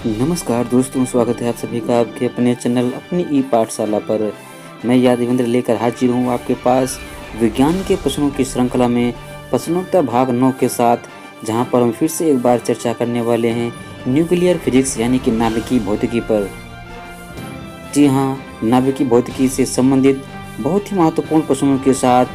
नमस्कार दोस्तों, स्वागत है आप सभी का आपके अपने चैनल अपनी ई पाठशाला पर। मैं यादवेंद्र लेकर हाजिर हूँ आपके पास विज्ञान के प्रश्नों की श्रृंखला में प्रश्नोत्तर भाग 9 के साथ, जहाँ पर हम फिर से एक बार चर्चा करने वाले हैं न्यूक्लियर फिजिक्स यानी कि नाभिकीय भौतिकी पर। जी हाँ, नाभिकीय भौतिकी से संबंधित बहुत ही महत्वपूर्ण प्रश्नों के साथ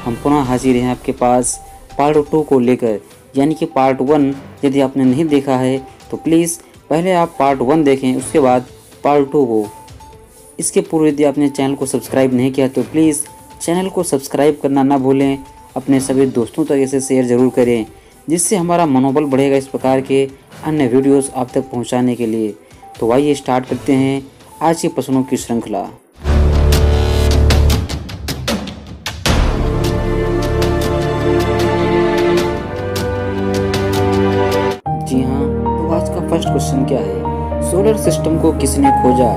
हम पुनः हाजिर हैं आपके पास पार्ट 2 को लेकर, यानी कि पार्ट 1 यदि आपने नहीं देखा है तो प्लीज़ पहले आप पार्ट 1 देखें, उसके बाद पार्ट 2 को। इसके पूर्व यदि आपने चैनल को सब्सक्राइब नहीं किया तो प्लीज़ चैनल को सब्सक्राइब करना ना भूलें। अपने सभी दोस्तों तक इसे शेयर ज़रूर करें, जिससे हमारा मनोबल बढ़ेगा इस प्रकार के अन्य वीडियोस आप तक पहुंचाने के लिए। तो आइए स्टार्ट करते हैं आज के प्रश्नों की श्रृंखला। जी हाँ, तो आज का फर्स्ट क्वेश्चन क्या है? सोलर सिस्टम को किसने खोजा?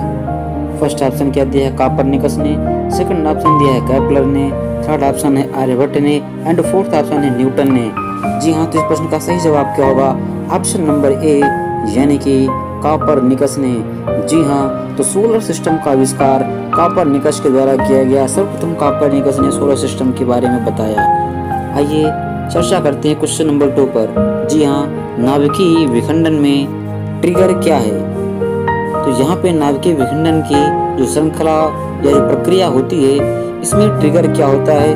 फर्स्ट ऑप्शन क्या दिया है? कोपरनिकस ने। सेकंड ऑप्शन दिया है केपलर ने। थर्ड ऑप्शन है आर्यभट्ट ने एंड फोर्थ ऑप्शन है न्यूटन ने। जी हाँ, तो इस प्रश्न का सही जवाब क्या होगा? ऑप्शन नंबर ए यानी कि कोपरनिकस ने। जी हाँ, तो सोलर सिस्टम का आविष्कार कोपरनिकस के द्वारा किया गया। सर्वप्रथम कोपरनिकस ने सोलर सिस्टम के बारे में बताया। आइए चर्चा करते हैं क्वेश्चन नंबर 2 पर। जी हाँ, नाभिकीय विखंडन में ट्रिगर क्या है? तो यहाँ पे नाभिकीय विखंडन की जो श्रृंखला या जो प्रक्रिया होती है, इसमें ट्रिगर क्या होता है,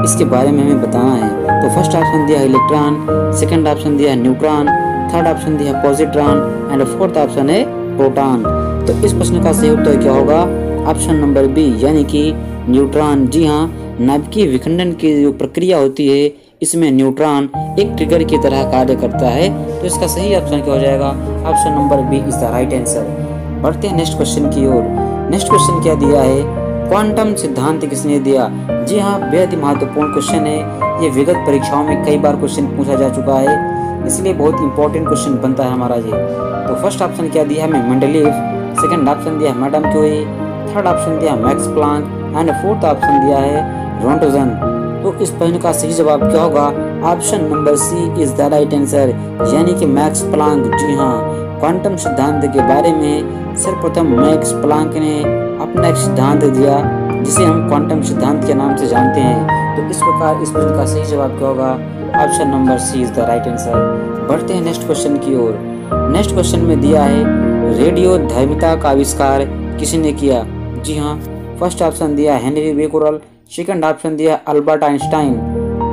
इसके बारे में हमें बताना है। तो फर्स्ट ऑप्शन दिया है इलेक्ट्रॉन, सेकंड ऑप्शन दिया है न्यूट्रॉन, थर्ड ऑप्शन दिया है पॉजिट्रॉन एंड फोर्थ ऑप्शन है प्रोटॉन। तो इस प्रश्न का सही उत्तर क्या होगा? ऑप्शन नंबर बी यानी कि न्यूट्रॉन। जी हाँ, नाभिकीय विखंडन की जो प्रक्रिया होती है, इसमें न्यूट्रॉन एक ट्रिगर की तरह कार्य करता है। तो इसका सही ऑप्शन क्या हो जाएगा? Option number B is the right answer. बढ़ते हैं नेक्स्ट क्वेश्चन की ओर। नेक्स्ट क्वेश्चन क्या दिया है? क्वांटम सिद्धांत किसने दिया? जी हाँ, बेहद ही महत्वपूर्ण क्वेश्चन है। ये विगत परीक्षाओं में कई बार क्वेश्चन पूछा जा चुका है, इसलिए बहुत इंपॉर्टेंट क्वेश्चन बनता है हमारा ये। तो फर्स्ट ऑप्शन क्या दिया है? मेंडलीव। सेकंड ऑप्शन दिया है मैडम क्यूरी, थर्ड ऑप्शन दिया है max Planck and fourth option दिया है रोंटगन। तो इस प्रश्न का सही जवाब क्या होगा? Option number C is the right answer यानी कि मैक्स प्लांक। जी हाँ, क्वांटम सिद्धांत के बारे में सर्वप्रथम मैक्स प्लांक ने अपना एक सिद्धांत दिया, जिसे हम क्वांटम सिद्धांत के नाम से जानते हैं। तो इस प्रकार इस प्रश्न का सही जवाब क्या होगा? Option number C is the right answer. बढ़ते हैं नेक्स्ट क्वेश्चन की ओर। नेक्स्ट क्वेश्चन में दिया है रेडियोधर्मिता का आविष्कार किसने किया? जी हाँ, फर्स्ट ऑप्शन दिया हेनरी बेकुरल, सेकंड ऑप्शन दिया अल्बर्ट आइंस्टाइन,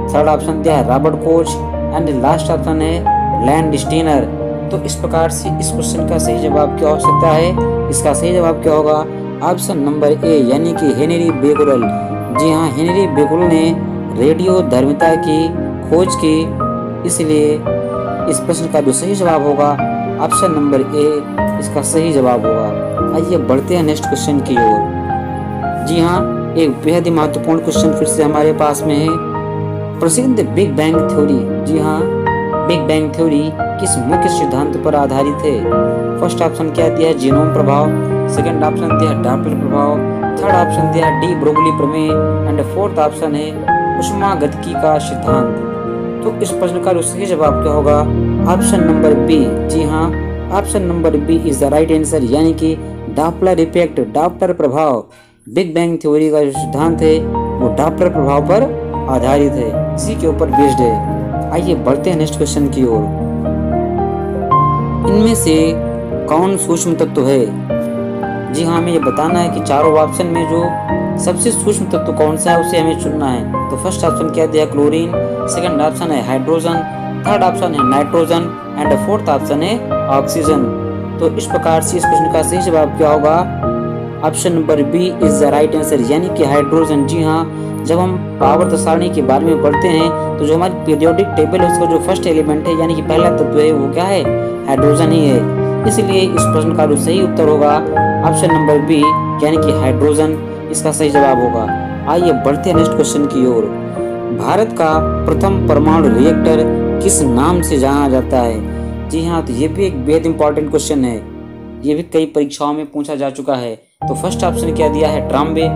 थर्ड ऑप्शन दिया है Robert Koch and last option है लैंडस्टीनर। तो इस प्रकार से इस क्वेश्चन का सही जवाब क्या हो सकता है? इसका सही जवाब क्या होगा? ऑप्शन नंबर ए यानी कि हेनरी बेकुरल। जी हाँ, हेनरी बेकुरल ने रेडियोधर्मिता की खोज की, इसलिए इस प्रश्न का जो सही जवाब होगा ऑप्शन नंबर ए इसका सही जवाब होगा। आइए बढ़ते हैं नेक्स्ट क्वेश्चन की ओर। जी हाँ, एक बेहद ही महत्वपूर्ण क्वेश्चन फिर से हमारे पास में है। प्रसिद्ध बिग बैंग थ्योरी। जी हाँ, बिग बैंग थ्योरी किस मुख्य सिद्धांत पर आधारित है? फर्स्ट ऑप्शन क्या दिया है? जीनोम प्रभाव, सेकंड ऑप्शन दिया है डॉपलर प्रभाव, थर्ड ऑप्शन दिया है डी ब्रोगली प्रमेय एंड फोर्थ ऑप्शन है ऊष्मागतिकी का सिद्धांत। तो इस प्रश्न का सही जवाब क्या होगा? Option number B. जी हाँ, option number B is the right answer यानी कि डॉपलर इफेक्ट, डॉपलर प्रभाव। बिग बैंग थ्योरी का जो सिद्धांत है वो डॉपलर प्रभाव पर आधारित है, इसी के ऊपर बेस्ड है। आइए बढ़ते हैं नेक्स्ट क्वेश्चन की ओर। इनमें से कौन सूक्ष्म तत्व है? जी हाँ, हमें ये बताना है कि चारों ऑप्शन में जो सबसे सूक्ष्म तत्व कौन सा है उसे हमें चुनना है। तो फर्स्ट ऑप्शन क्या दिया? क्लोरीन, सेकंड ऑप्शन है हाइड्रोजन, थर्ड ऑप्शन है नाइट्रोजन एंड फोर्थ ऑप्शन है ऑक्सीजन। तो इस प्रकार से इस प्रश्न का सही जवाब क्या होगा? Option number B is the right answer यानी कि हाइड्रोजन। जी हाँ, जब हम आवर्त सारणी के बारे में पढ़ते हैं तो जो हमारी पीरियोडिक टेबल है उसका जो फर्स्ट एलिमेंट है यानी कि पहला तत्व है वो क्या है? हाइड्रोजन ही है। इसलिए इस प्रश्न का जो सही उत्तर होगा ऑप्शन नंबर बी यानी कि हाइड्रोजन इसका सही जवाब होगा। आइए बढ़ते हैं नेक्स्ट क्वेश्चन की ओर। भारत का प्रथम परमाणु रिएक्टर किस नाम से जाना जाता है? जी हाँ, तो ये भी एक बेहद इंपॉर्टेंट क्वेश्चन है, ये भी कई परीक्षाओं में पूछा जा चुका है। तो फर्स्ट ऑप्शन क्या दिया है? ट्राम्बे,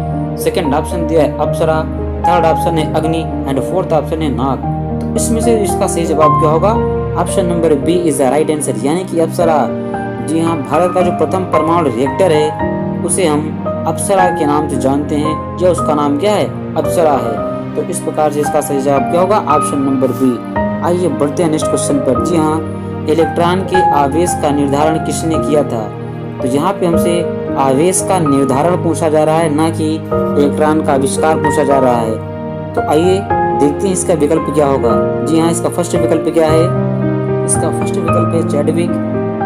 सेकंड ऑप्शन दिया है अप्सरा, थर्ड ऑप्शन है अग्नि एंड फोर्थ ऑप्शन है नाग। तो इसमें से इसका सही जवाब क्या होगा? Option number B is the right answer यानी कि अप्सरा। जी हाँ, भारत का जो प्रथम परमाणु रिएक्टर है उसे हम अप्सरा के नाम से जानते हैं, या उसका नाम क्या है, अप्सरा है। तो इस प्रकार से इसका सही जवाब क्या होगा, ऑप्शन नंबर बी। आइए बढ़ते हैं नेक्स्ट क्वेश्चन पर। जी हाँ, इलेक्ट्रॉन के आवेश का निर्धारण किसने किया था? तो यहाँ पे हमसे आवेश का निर्धारण पूछा जा रहा है, ना कि इलेक्ट्रॉन का आविष्कार पूछा जा रहा है। तो आइए देखते हैं इसका विकल्प क्या होगा। जी हाँ, इसका फर्स्ट विकल्प क्या है, इसका फर्स्ट विकल्प है चैडविक,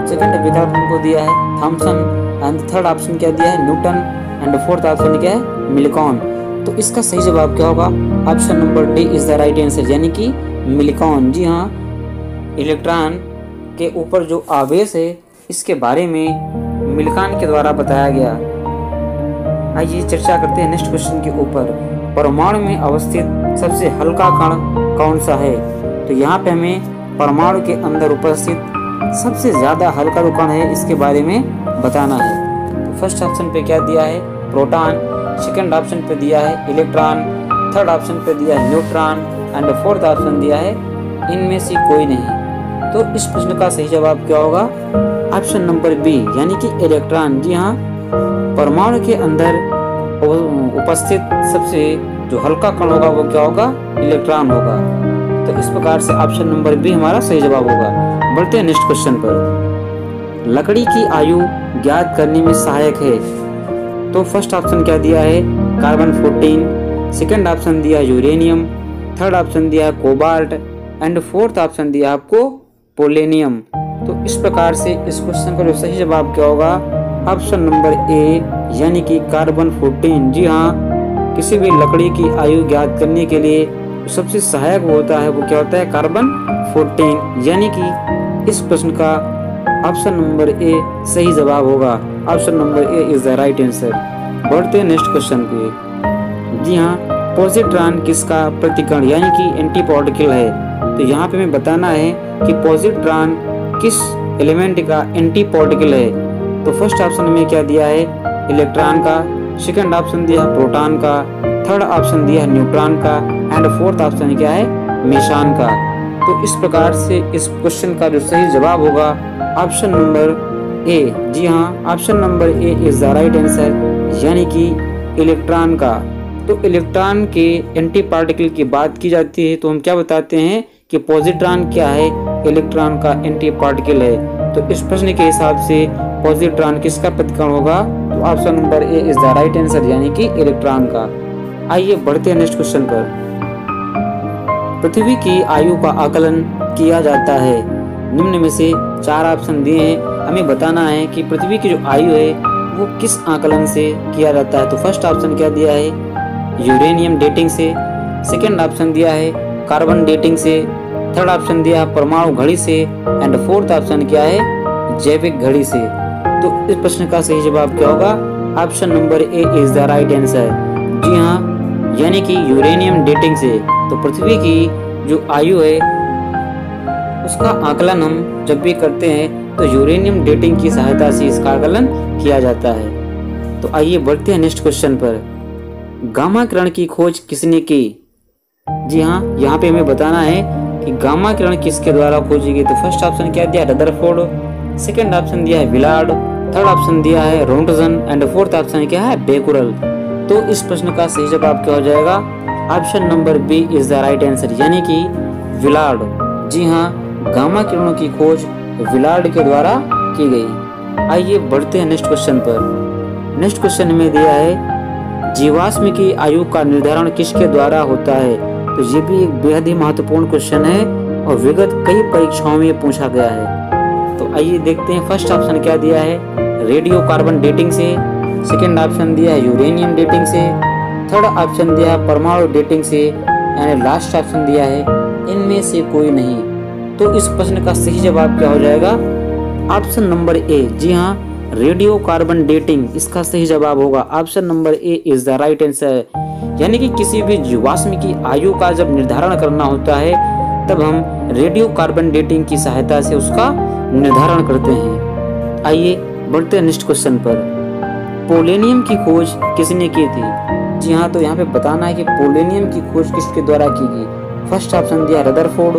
सेकंड विकल्प हमको दिया है थॉमसन, एंड थर्ड ऑप्शन क्या दिया है, न्यूटन, एंड फोर्थ ऑप्शन क्या है, मिल्कॉन। तो इसका सही जवाब क्या होगा, option number D is the right answer, यानी कि मिल्कॉन। जी हाँ, इलेक्ट्रॉन के ऊपर जो आवेश है इसके बारे में मिल्कॉन के द्वारा बताया गया। आइए चर्चा करते हैं नेक्स्ट क्वेश्चन के ऊपर। परमाणु में अवस्थित सबसे हल्का कण कौन सा है? तो यहाँ पे हमें परमाणु के अंदर उपस्थित सबसे ज्यादा हल्का जो कण है इसके बारे में बताना है। तो फर्स्ट ऑप्शन पे क्या दिया है, प्रोटॉन, सेकंड ऑप्शन पे दिया है इलेक्ट्रॉन, थर्ड ऑप्शन पे दिया है न्यूट्रॉन, एंड फोर्थ ऑप्शन दिया है इनमें से कोई नहीं। तो इस प्रश्न का सही जवाब क्या होगा, ऑप्शन नंबर बी, यानी कि इलेक्ट्रॉन। जी हाँ, परमाणु के अंदर उपस्थित सबसे जो हल्का कण होगा वो क्या होगा, इलेक्ट्रॉन होगा। तो इस प्रकार से ऑप्शन नंबर बी हमारा सही जवाब होगा। बढ़ते हैं नेक्स्ट क्वेश्चन पर। लकड़ी की आयु ज्ञात करने में सहायक है? तो फर्स्ट ऑप्शन क्या दिया है, कार्बन 14, सेकंड ऑप्शन दिया यूरेनियम, थर्ड ऑप्शन दिया कोबाल्ट, एंड फोर्थ ऑप्शन दिया आपको पोलेनियम। तो इस प्रकार से इस क्वेश्चन का जो सही जवाब क्या होगा, ऑप्शन नंबर ए, यानी कि कार्बन 14। जी हाँ, किसी भी लकड़ी की आयु ज्ञात करने के लिए सबसे सहायक होता है वो क्या होता है, कार्बन 14, यानी कि इस प्रश्न का ऑप्शन नंबर ए सही जवाब होगा। Option number A is the right answer. बढ़ते हैं नेक्स्ट क्वेश्चन पे। जी हाँ, पॉजिट्रॉन किसका प्रतिकण यानी कि एंटी पार्टिकल है? तो यहाँ पे हमें बताना है कि पॉजिट्रॉन किस एलिमेंट का एंटी पार्टिकल है। तो फर्स्ट ऑप्शन में क्या दिया है, इलेक्ट्रॉन का, सेकंड ऑप्शन दिया है प्रोटॉन का, थर्ड ऑप्शन दिया है न्यूट्रॉन का, एंड फोर्थ ऑप्शन क्या है, मेसॉन का। तो इस प्रकार से इस क्वेश्चन का जो सही जवाब होगा ऑप्शन नंबर ए। जी हाँ, option number A is the right answer, यानी कि इलेक्ट्रॉन का। तो इलेक्ट्रॉन के एंटी पार्टिकल की बात की जाती है तो हम क्या बताते हैं कि पॉजिट्रॉन क्या है, इलेक्ट्रॉन का एंटी पार्टिकल है। तो इस प्रश्न के हिसाब से पॉजिट्रॉन किसका प्रतिकण होगा, तो option number A is the right answer, यानी कि इलेक्ट्रॉन का। आइए बढ़ते हैं नेक्स्ट क्वेश्चन पर। पृथ्वी की आयु का आकलन किया जाता है, निम्न में से चार ऑप्शन दिए हैं, हमें बताना है कि पृथ्वी की जो आयु है वो किस आकलन से किया जाता है। तो फर्स्ट ऑप्शन क्या दिया है, यूरेनियम डेटिंग से, सेकंड ऑप्शन दिया है कार्बन डेटिंग से, थर्ड ऑप्शन दिया है परमाणु घड़ी से, एंड फोर्थ ऑप्शन क्या है, जैविक घड़ी से। तो इस प्रश्न का सही जवाब क्या होगा, option number A is the right answer. जी हाँ, यानी कि यूरेनियम डेटिंग से। तो पृथ्वी की जो आयु है उसका आकलन हम जब भी करते हैं तो यूरेनियम डेटिंग की सहायता से इसका आकलन किया जाता है। तो आइए बढ़ते हैं नेक्स्ट क्वेश्चन पर। गामा किरण की खोज किसने की? जी हाँ, यहाँ पे हमें बताना है कि गामा किरण किसके द्वारा खोजी गई। तो फर्स्ट ऑप्शन क्या दिया, रदरफोर्ड, सेकंड ऑप्शन दिया है विलार्ड, थर्ड ऑप्शन दिया है रोंटजन, एंड फोर्थ ऑप्शन क्या है, बेकुरल। तो इस प्रश्न का सही जवाब क्या हो जाएगा, option number B is the right answer, यानी कि विलार्ड। जी हाँ, गामा किरणों की खोज विलार्ड के द्वारा की गई। आइए बढ़ते हैं नेक्स्ट क्वेश्चन पर। नेक्स्ट क्वेश्चन में दिया है जीवाश्म की आयु का निर्धारण किसके द्वारा होता है। तो ये भी एक बेहद ही महत्वपूर्ण क्वेश्चन है और विगत कई परीक्षाओं में पूछा गया है। तो आइए देखते हैं फर्स्ट ऑप्शन क्या दिया है, रेडियो कार्बन डेटिंग से, सेकंड ऑप्शन दिया है यूरेनियम डेटिंग से, थर्ड ऑप्शन दिया है परमाणु डेटिंग से, एंड लास्ट ऑप्शन दिया है इनमें से कोई नहीं। तो इस प्रश्न का सही जवाब क्या हो जाएगा, ऑप्शन नंबर ए। जी हाँ, रेडियो कार्बन डेटिंग इसका सही जवाब होगा। Option number A is the right answer, यानी कि किसी भी जीवाश्म की आयु का जब निर्धारण करना होता है तब हम रेडियो कार्बन डेटिंग की सहायता से उसका निर्धारण करते हैं। आइए बढ़ते हैं नेक्स्ट क्वेश्चन पर। पोलेनियम की खोज किसने की थी? जी हाँ, तो यहाँ पे बताना है कि पोलेनियम की खोज किसके द्वारा की गई। फर्स्ट ऑप्शन दिया रदरफोर्ड,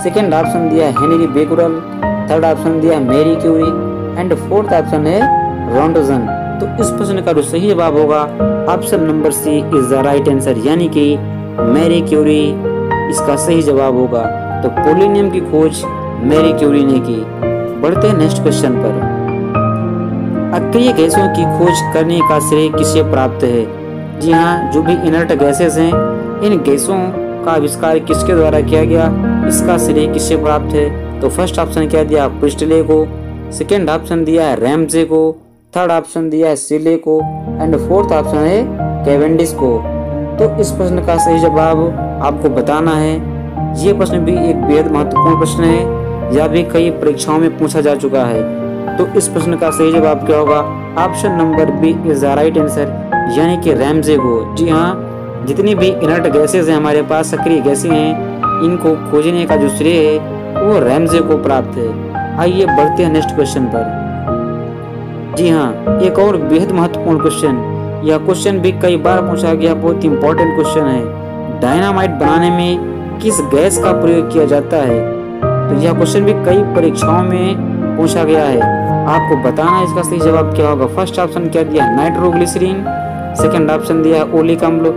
सेकंड ऑप्शन दिया हेनरी बेकुरल, थर्ड ऑप्शन दिया Marie Curie, and fourth option है रोंडोजन। तो इस प्रश्न का जो सही जवाब होगा option number C is the right answer, यानी कि मैरी क्यूरी इसका सही जवाब होगा। तो पोलोनियम की खोज मैरी क्यूरी ने की। बढ़ते हैं नेक्स्ट क्वेश्चन पर। अक्रिय गैसों की खोज करने का श्रेय किसे प्राप्त है? जी हाँ, जो भी इनर्ट गैसेस हैं, इन गैसों का आविष्कार किसके द्वारा किया गया, इसका श्रेय किसे प्राप्त है? तो फर्स्ट ऑप्शन क्या दिया, प्रिस्टले को, सेकेंड ऑप्शन दिया है रैमजे को, थर्ड ऑप्शन दिया है सीले को एंड फोर्थ ऑप्शन है कैवेंडिश को। तो इस प्रश्न का सही जवाब आपको बताना है। ये प्रश्न भी एक बेहद महत्वपूर्ण प्रश्न है, यह भी कई परीक्षाओं में पूछा जा चुका है। तो इस प्रश्न का सही जवाब क्या होगा? Option number B is the right answer, यानी कि रैमजे को। जी हाँ, जितनी भी इनर्ट गैसेज हैं हमारे पास, सक्रिय गैसें हैं, इनको खोजने का जो श्रेय है वो रैमजे को प्राप्त है। आइए बढ़ते हैं नेक्स्ट क्वेश्चन पर। जी हाँ, एक और बेहद महत्वपूर्ण क्वेश्चन, यह क्वेश्चन भी कई बार पूछा गया, बहुत इंपॉर्टेंट क्वेश्चन है। डायनामाइट बनाने में किस गैस का प्रयोग किया जाता है? तो यह क्वेश्चन भी कई परीक्षाओं में पूछा गया है, आपको बताना है इसका सही जवाब क्या होगा। फर्स्ट ऑप्शन क्या दिया, नाइट्रोग्लिसरीन, सेकंड ऑप्शन दिया है ओलिक अम्ल,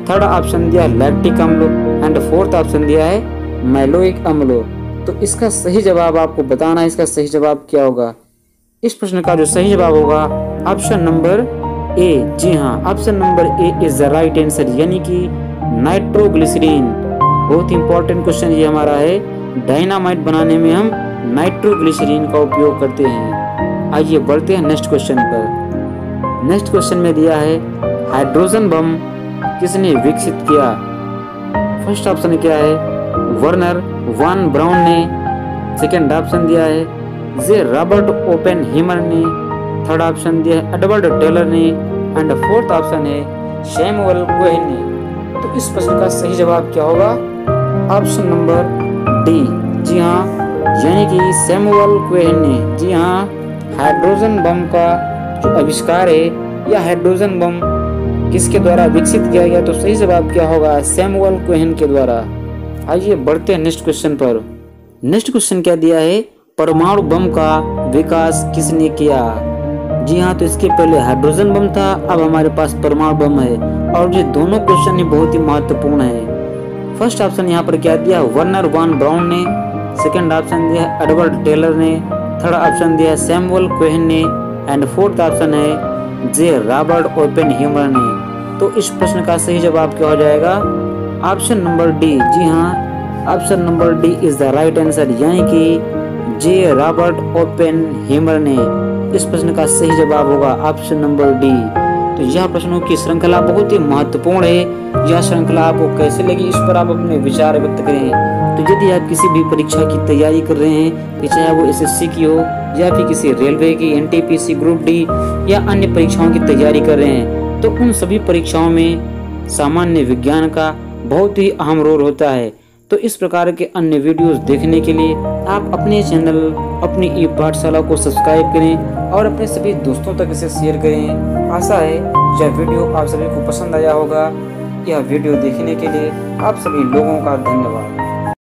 थर्ड ऑप्शन दिया है लैक्टिक अम्ल एंड फोर्थ ऑप्शन दिया है मैलोइक अम्ल। तो इसका सही जवाब आपको बताना है, इसका सही जवाब क्या होगा। इस प्रश्न का जो सही जवाब होगा ऑप्शन नंबर ए। जी हाँ, option number A is the right answer, यानी कि नाइट्रोग्लिसरीन। बहुत इंपॉर्टेंट क्वेश्चन ये हमारा है, डायनामाइट बनाने में हम नाइट्रोग्लिसरीन का उपयोग करते हैं। आइए बढ़ते हैं नेक्स्ट क्वेश्चन पर। नेक्स्ट क्वेश्चन में दिया है हाइड्रोजन बम किसने विकसित किया? फर्स्ट ऑप्शन क्या है, वर्नर वान ब्राउन ने, सेकेंड ऑप्शन दिया है जे रॉबर्ट ओपेनहीमर ने, थर्ड ऑप्शन दिया है एडवर्ड टेलर ने एंड फोर्थ ऑप्शन है सैमुअल क्वेन ने। तो इस प्रश्न का सही जवाब क्या होगा? Option number D. जी हाँ, यानी कि सैमुअल क्वेन ने। जी हाँ, हाइड्रोजन बम का जो आविष्कार है या हाइड्रोजन बम किसके द्वारा विकसित किया गया? तो सही जवाब क्या होगा? सैमुअल क्वेन के द्वारा। आइए बढ़ते हैं नेक्स्ट क्वेश्चन पर। नेक्स्ट क्वेश्चन क्या दिया है, परमाणु बम का विकास किसने किया? जी हाँ, तो इसके पहले हाइड्रोजन बम था, अब हमारे पास परमाणु बम है और ये दोनों क्वेश्चन ही बहुत ही महत्वपूर्ण है। फर्स्ट ऑप्शन यहाँ पर क्या दिया, वर्नर वान ब्राउन ने, सेकंड ऑप्शन दिया एडवर्ड टेलर ने, थर्ड ऑप्शन दिया सैमुअल क्वेन ने एंड फोर्थ ऑप्शन है जे रॉबर्ट ओपेनहीमर ने। तो इस प्रश्न का सही जवाब क्या हो जाएगा? Option number D. जी हाँ, option number D is the right answer, यानी कि जे रॉबर्ट ओपेनहीमर ने। इस प्रश्न का सही जवाब होगा ऑप्शन नंबर डी। तो यह प्रश्नों की श्रृंखला बहुत ही महत्वपूर्ण है। यह श्रृंखला आपको कैसे लगी, इस पर आप अपने विचार व्यक्त करें। तो यदि आप किसी भी परीक्षा की तैयारी कर रहे हैं, कि चाहे वो एसएससी की हो या फिर किसी रेलवे की, एनटीपीसी, ग्रुप डी या अन्य परीक्षाओं की तैयारी कर रहे हैं, तो उन सभी परीक्षाओं में सामान्य विज्ञान का बहुत ही अहम रोल होता है। तो इस प्रकार के अन्य वीडियोस देखने के लिए आप अपने चैनल, अपनी ई पाठशाला को सब्सक्राइब करें और अपने सभी दोस्तों तक इसे शेयर करें। आशा है यह वीडियो आप सभी को पसंद आया होगा। यह वीडियो देखने के लिए आप सभी लोगों का धन्यवाद।